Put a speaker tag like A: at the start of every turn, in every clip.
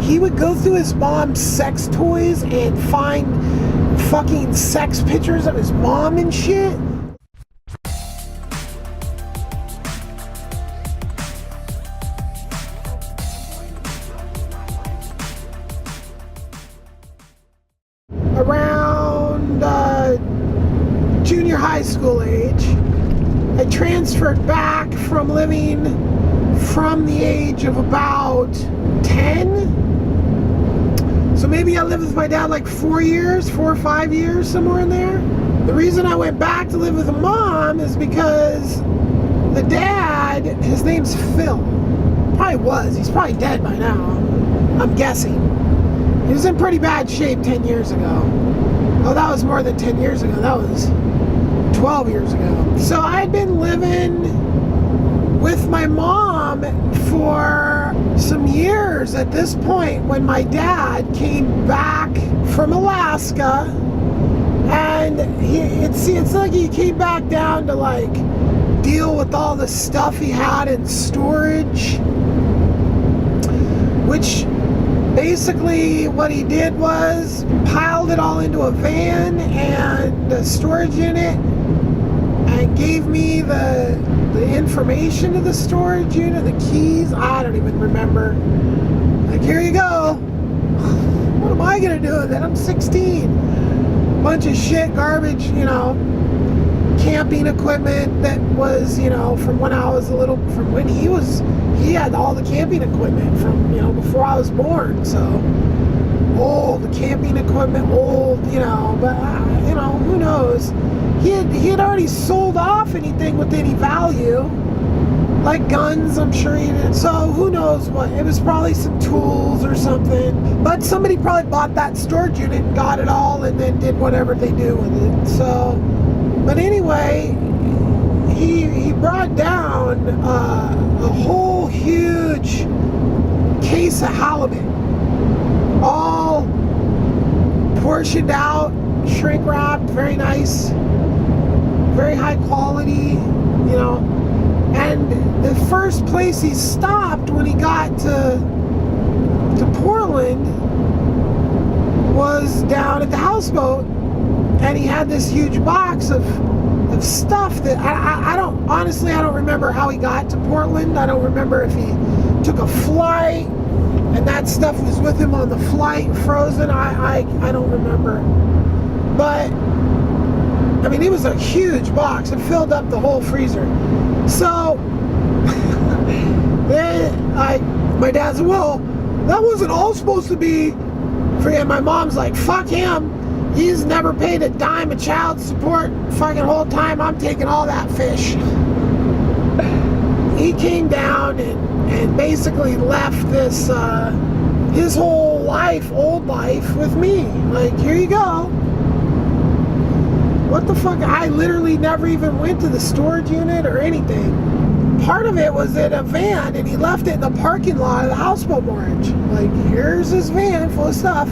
A: he would go through his mom's sex toys and find fucking sex pictures of his mom and shit. Around junior high school age, I transferred back from living from the age of about 10. So maybe I lived with my dad like 4 or 5 years, somewhere in there. The reason I went back to live with a mom is because the dad, his name's Phil. Probably was. He's probably dead by now. I'm guessing. He was in pretty bad shape 10 years ago. Oh, that was more than 10 years ago. That was 12 years ago. So I had been living with my mom for some years at this point when my dad came back from Alaska, and it's like he came back down to like deal with all the stuff he had in storage, which basically what he did was piled it all into a van and a storage unit and gave me the information to the storage unit, the keys. I don't even remember. Like, here you go. What am I gonna do with it? I'm 16. Bunch of shit, garbage, you know, camping equipment that was, you know, from when I was from when he had all the camping equipment from, you know, before I was born. So old camping equipment, you know, but you know, who knows? He had already sold off anything with any value, like guns. I'm sure he did. So who knows what? It was probably some tools or something. But somebody probably bought that storage unit and got it all, and then did whatever they do with it. So, but anyway, he brought down a whole huge case of halibut, all portioned out, shrink wrapped, very nice, very high quality, you know. And the first place he stopped when he got to Portland was down at the houseboat, and he had this huge box of stuff that I don't remember how he got to Portland. I don't remember if he took a flight and that stuff was with him on the flight, frozen. I don't remember. But I mean, it was a huge box. It filled up the whole freezer. So then my dad said, well, that wasn't all supposed to be for him. My mom's like, fuck him. He's never paid a dime of child support fucking whole time I'm taking all that fish. He came down and basically left this, his whole life, old life, with me. Like, here you go. What the fuck? I literally never even went to the storage unit or anything. Part of it was in a van, and he left it in the parking lot of the houseboat barge. Like, here's his van full of stuff.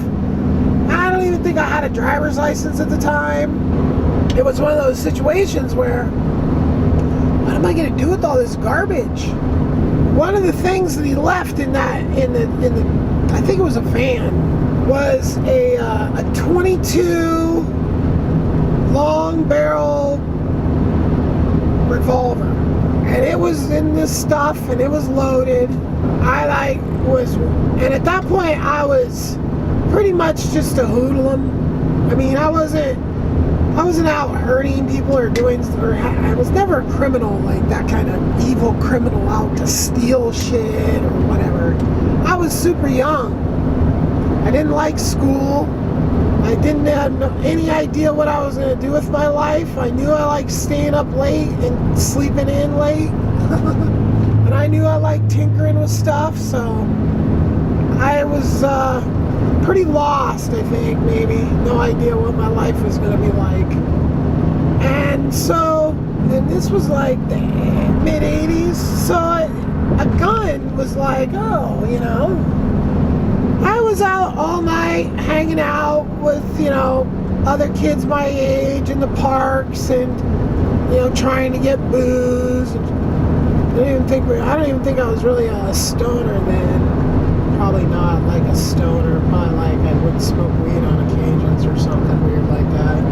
A: I don't even think I had a driver's license at the time. It was one of those situations where, what am I going to do with all this garbage? One of the things that he left in the I think it was a van, was a 22 long barrel revolver, and it was in this stuff, and it was loaded. And at that point I was pretty much just a hoodlum. I mean, I wasn't out hurting people or I was never a criminal, like that kind of evil criminal out to steal shit or whatever. I was super young. I didn't like school. I didn't have any idea what I was going to do with my life. I knew I liked staying up late and sleeping in late. And I knew I liked tinkering with stuff, so I was pretty lost, I think, maybe. No idea what my life was going to be like. And so, and this was like the mid-80s, so a gun was like, oh, you know. I was out all night hanging out with, you know, other kids my age in the parks, and, you know, trying to get booze. And I don't even think I was really a stoner then. Probably not, like a would smoke weed on occasions or something weird like that.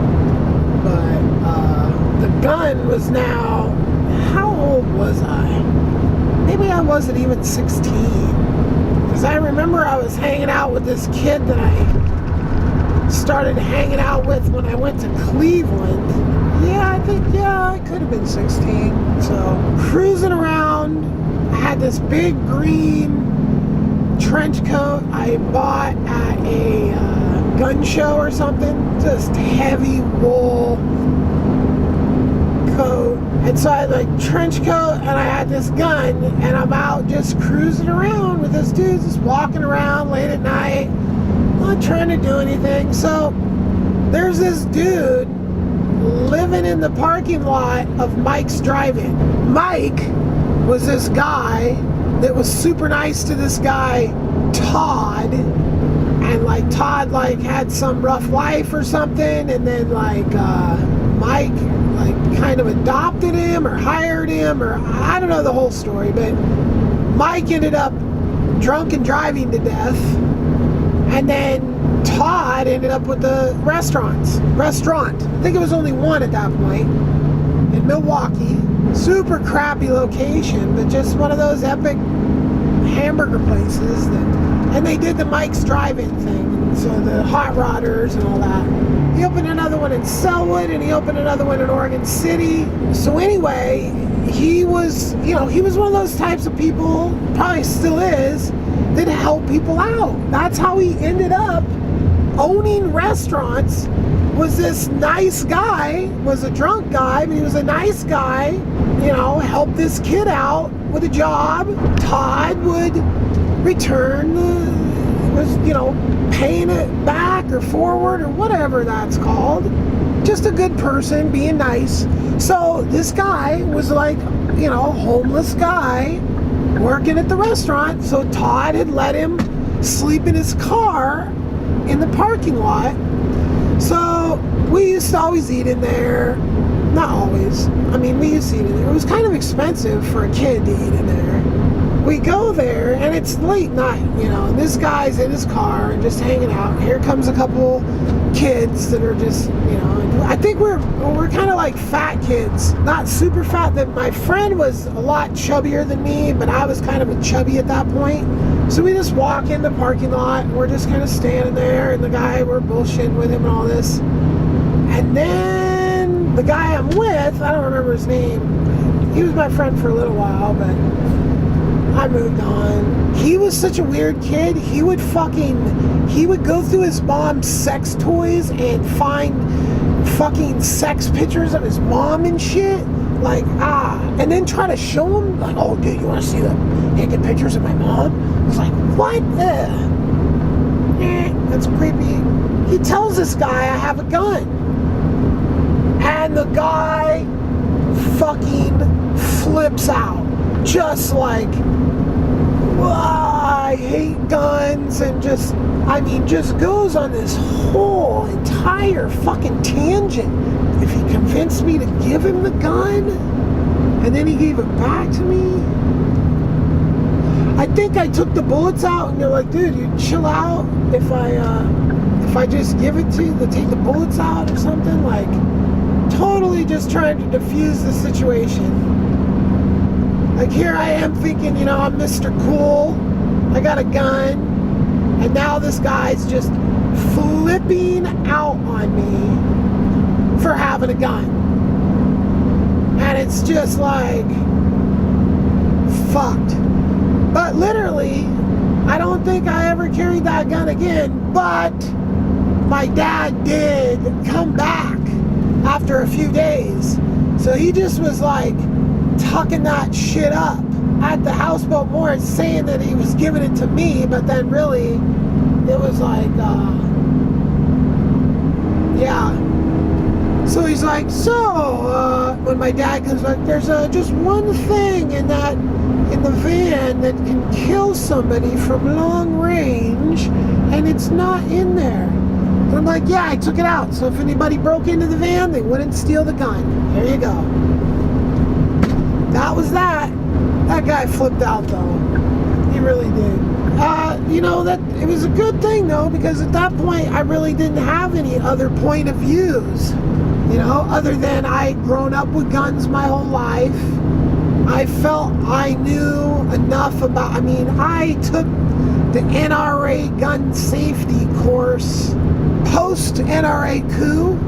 A: But the gun was now, how old was I? Maybe I wasn't even 16. Because I remember I was hanging out with this kid that I started hanging out with when I went to Cleveland. I could have been 16. So, cruising around, I had this big green trench coat I bought at a gun show or something. Just heavy wool coat. And so I had like trench coat and I had this gun and I'm out just cruising around with this dude, just walking around late at night, not trying to do anything. So there's this dude living in the parking lot of Mike's Drive-In. Mike was this guy that was super nice to this guy, Todd. And like Todd like had some rough life or something, and then like Mike like kind of adopted him or hired him, or I don't know the whole story, but Mike ended up drunk and driving to death, and then Todd ended up with the restaurant. I think it was only one at that point in Milwaukee. Super crappy location, but just one of those epic hamburger places and they did the Mike's Drive-In thing, so the hot rodders and all that. He opened another one in Selwood and he opened another one in Oregon City. So anyway, he was one of those types of people, probably still is, that help people out. That's how he ended up owning restaurants. Was this nice guy, was a drunk guy, but he was a nice guy, helped this kid out with a job. Todd would return paying it back or forward or whatever that's called. Just a good person being nice. So this guy was like, a homeless guy working at the restaurant. So Todd had let him sleep in his car in the parking lot. So we used to always eat in there. Not always. We used to eat in there. It was kind of expensive for a kid to eat in there. We go there and it's late night, and this guy's in his car and just hanging out. Here comes a couple kids that are just, I think we're kind of like fat kids. Not super fat. That my friend was a lot chubbier than me, but I was kind of a chubby at that point. So we just walk in the parking lot and we're just kind of standing there, and the guy, we're bullshitting with him and all this. And then the guy I'm with, I don't remember his name. He was my friend for a little while, but I moved on. He was such a weird kid. He would go through his mom's sex toys and find fucking sex pictures of his mom and shit. And then try to show him, like, oh, dude, you want to see the naked pictures of my mom? I was like, what? That's creepy. He tells this guy I have a gun. And the guy fucking flips out. Just like, I hate guns, and just goes on this whole entire fucking tangent. If he convinced me to give him the gun, and then he gave it back to me. I think I took the bullets out, and they're like, dude, you chill out if I just give it to you, to take the bullets out or something. Like, totally just trying to defuse the situation. Like, here I am thinking, I'm Mr. Cool. I got a gun. And now this guy's just flipping out on me for having a gun. And it's just like, fucked. But literally, I don't think I ever carried that gun again. But my dad did come back after a few days. So he just was like, tucking that shit up at the houseboat mooring, saying that he was giving it to me, but then really it was like so he's like, when my dad comes back, there's just one thing in the van that can kill somebody from long range, and it's not in there. And I'm like, I took it out, so if anybody broke into the van, they wouldn't steal the gun. There you go. That was that. That guy flipped out, though. He really did. it was a good thing though, because at that point I really didn't have any other point of views, you know, other than I'd grown up with guns my whole life. I felt I knew enough about, I mean, I took the NRA gun safety course post NRA coup,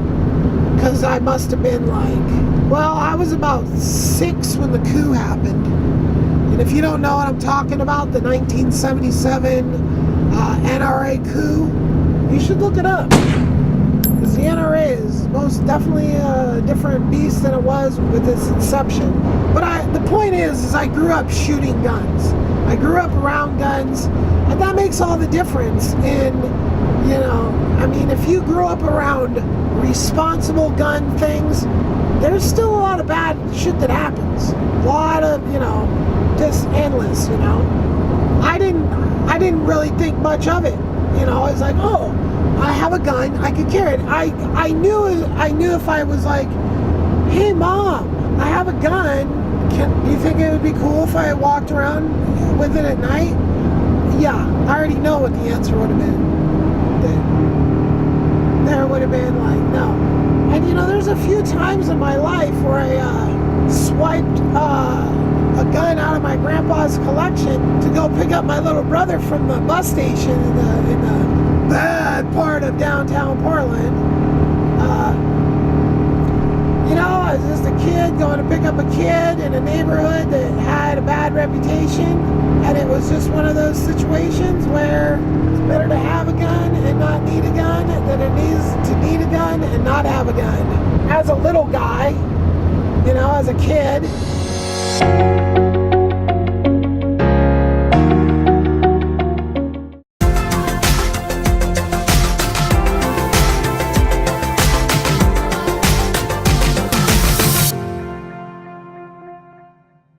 A: because I must have been like, well, I was about 6 when the coup happened. And if you don't know what I'm talking about, the 1977 NRA coup, you should look it up. Because the NRA is most definitely a different beast than it was with its inception. But the point is I grew up shooting guns. I grew up around guns, and that makes all the difference in, you know, I mean, if you grew up around responsible gun things, there's still a lot of bad shit that happens. A lot of, you know, just endless, you know. I didn't really think much of it. You know, it's like, oh, I have a gun, I could carry it. I knew if I was like, hey mom, I have a gun, do you think it would be cool if I walked around with it at night? Yeah, I already know what the answer would have been. There would have been like, no. And you know, there's a few times in my life where I swiped a gun out of my grandpa's collection to go pick up my little brother from the bus station in the bad part of downtown Portland. You know, I was just a kid going to pick up a kid in a neighborhood that had a bad reputation, and it was just one of those situations where it's better to have a gun and not need a gun than it is to need a gun and not have a gun. As a little guy, you know, as a kid.